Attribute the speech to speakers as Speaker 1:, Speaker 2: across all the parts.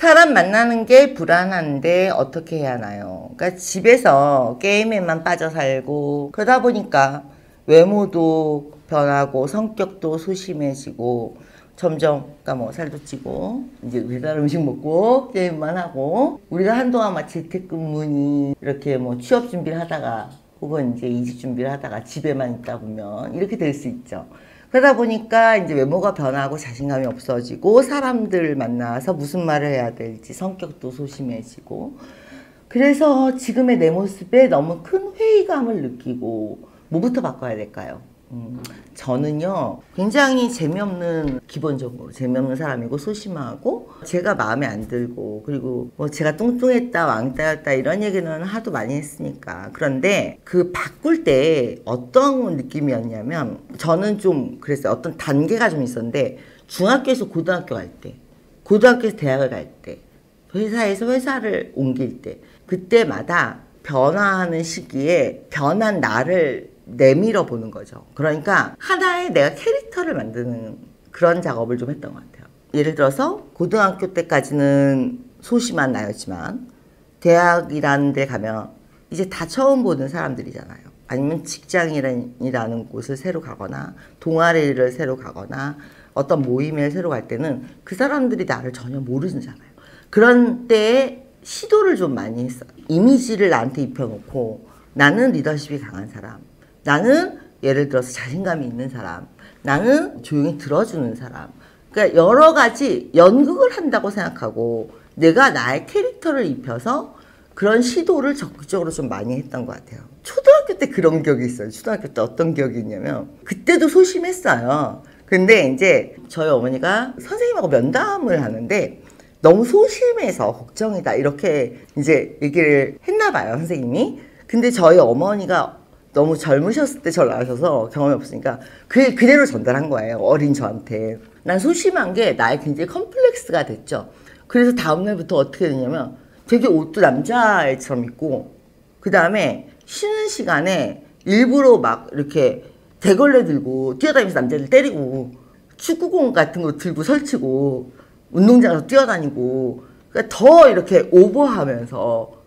Speaker 1: 사람 만나는 게 불안한데 어떻게 해야 하나요? 그러니까 집에서 게임에만 빠져 살고 그러다 보니까 외모도 변하고 성격도 소심해지고 점점 그러니까 뭐 살도 찌고 이제 배달 음식 먹고 게임만 하고 우리가 한동안 막 재택근무니 이렇게 뭐 취업 준비를 하다가 혹은 이제 이직 준비를 하다가 집에만 있다 보면 이렇게 될 수 있죠. 그러다 보니까 이제 외모가 변하고 자신감이 없어지고 사람들 만나서 무슨 말을 해야 될지 성격도 소심해지고 그래서 지금의 내 모습에 너무 큰 회의감을 느끼고 뭐부터 바꿔야 될까요? 저는요 굉장히 재미없는 기본적으로 재미없는 사람이고 소심하고 제가 마음에 안 들고 그리고 뭐 제가 뚱뚱했다 왕따였다 이런 얘기는 하도 많이 했으니까 그런데 그 바꿀 때 어떤 느낌이었냐면 저는 좀 그랬어요. 어떤 단계가 좀 있었는데 중학교에서 고등학교 갈 때 고등학교에서 대학을 갈 때 회사에서 회사를 옮길 때 그때마다 변화하는 시기에 변한 나를 내밀어 보는 거죠. 그러니까 하나의 내가 캐릭터를 만드는 그런 작업을 좀 했던 것 같아요. 예를 들어서 고등학교 때까지는 소심한 나였지만 대학이라는 데 가면 이제 다 처음 보는 사람들이잖아요. 아니면 직장이라는 곳을 새로 가거나 동아리를 새로 가거나 어떤 모임에 새로 갈 때는 그 사람들이 나를 전혀 모르잖아요. 그런 때에 시도를 좀 많이 했어요. 이미지를 나한테 입혀놓고 나는 리더십이 강한 사람, 나는 예를 들어서 자신감이 있는 사람, 나는 조용히 들어주는 사람. 그러니까 여러 가지 연극을 한다고 생각하고 내가 나의 캐릭터를 입혀서 그런 시도를 적극적으로 좀 많이 했던 것 같아요. 초등학교 때 그런 기억이 있어요. 초등학교 때 어떤 기억이 있냐면 그때도 소심했어요. 근데 이제 저희 어머니가 선생님하고 면담을 하는데 너무 소심해서 걱정이다 이렇게 이제 얘기를 했나 봐요, 선생님이. 근데 저희 어머니가 너무 젊으셨을 때 저를 아셔서 경험이 없으니까 그대로 전달한 거예요. 어린 저한테. 난 소심한 게 나의 굉장히 컴플렉스가 됐죠. 그래서 다음날부터 어떻게 되냐면 되게 옷도 남자애처럼 입고 그 다음에 쉬는 시간에 일부러 막 이렇게 대걸레 들고 뛰어다니면서 남자들 때리고 축구공 같은 거 들고 설치고 운동장에서 뛰어다니고 그러니까 더 이렇게 오버하면서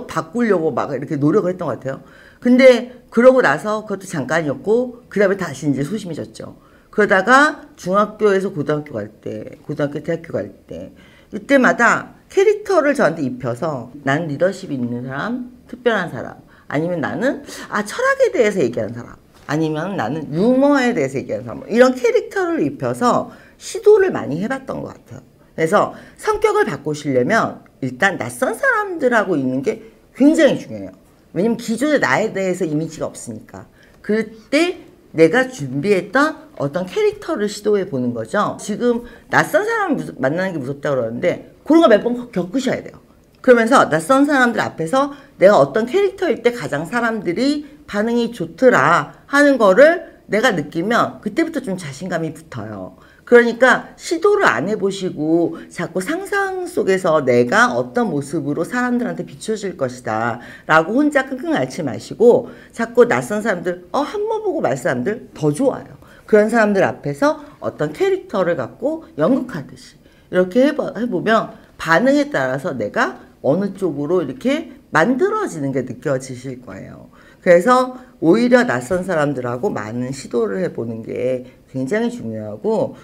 Speaker 1: 바꾸려고 막 이렇게 노력을 했던 것 같아요. 근데 그러고 나서 그것도 잠깐이었고 그 다음에 다시 이제 소심해졌죠. 그러다가 중학교에서 고등학교 갈 때, 고등학교 대학교 갈 때 이때마다 캐릭터를 저한테 입혀서 나는 리더십이 있는 사람, 특별한 사람 아니면 나는 철학에 대해서 얘기하는 사람 아니면 나는 유머에 대해서 얘기하는 사람 이런 캐릭터를 입혀서 시도를 많이 해봤던 것 같아요. 그래서 성격을 바꾸시려면 일단 낯선 사람들하고 있는 게 굉장히 중요해요. 왜냐면 기존에 나에 대해서 이미지가 없으니까. 그때 내가 준비했던 어떤 캐릭터를 시도해 보는 거죠. 지금 낯선 사람 만나는 게 무섭다고 그러는데 그런 거 몇 번 겪으셔야 돼요. 그러면서 낯선 사람들 앞에서 내가 어떤 캐릭터일 때 가장 사람들이 반응이 좋더라 하는 거를 내가 느끼면 그때부터 좀 자신감이 붙어요. 그러니까 시도를 안 해보시고 자꾸 상상 속에서 내가 어떤 모습으로 사람들한테 비춰질 것이다 라고 혼자 끙끙 앓지 마시고 자꾸 낯선 사람들 한 번 보고 말 사람들 더 좋아요. 그런 사람들 앞에서 어떤 캐릭터를 갖고 연극하듯이 이렇게 해보면 반응에 따라서 내가 어느 쪽으로 이렇게 만들어지는 게 느껴지실 거예요. 그래서 오히려 낯선 사람들하고 많은 시도를 해보는 게 굉장히 중요하고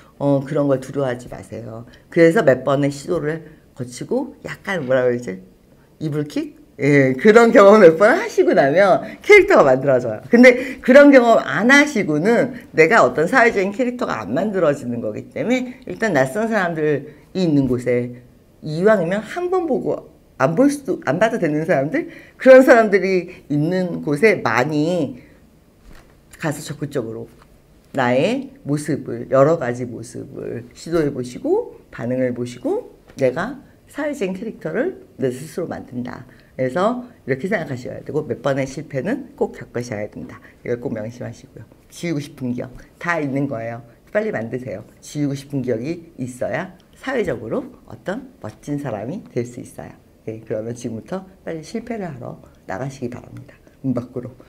Speaker 1: 그런 걸 두려워하지 마세요. 그래서 몇 번의 시도를 거치고 약간 뭐라 그러지? 이불킥? 예, 그런 경험 몇 번 하시고 나면 캐릭터가 만들어져요. 근데 그런 경험 안 하시고는 내가 어떤 사회적인 캐릭터가 안 만들어지는 거기 때문에 일단 낯선 사람들이 있는 곳에 이왕이면 한 번 보고 안 봐도 되는 사람들? 그런 사람들이 있는 곳에 많이 가서 적극적으로 나의 모습을, 여러 가지 모습을 시도해 보시고, 반응을 보시고, 내가 사회적인 캐릭터를 내 스스로 만든다. 그래서 이렇게 생각하셔야 되고, 몇 번의 실패는 꼭 겪으셔야 된다. 이걸 꼭 명심하시고요. 지우고 싶은 기억 다 있는 거예요. 빨리 만드세요. 지우고 싶은 기억이 있어야 사회적으로 어떤 멋진 사람이 될 수 있어요. 네, 그러면 지금부터 빨리 실패를 하러 나가시기 바랍니다. 문 밖으로.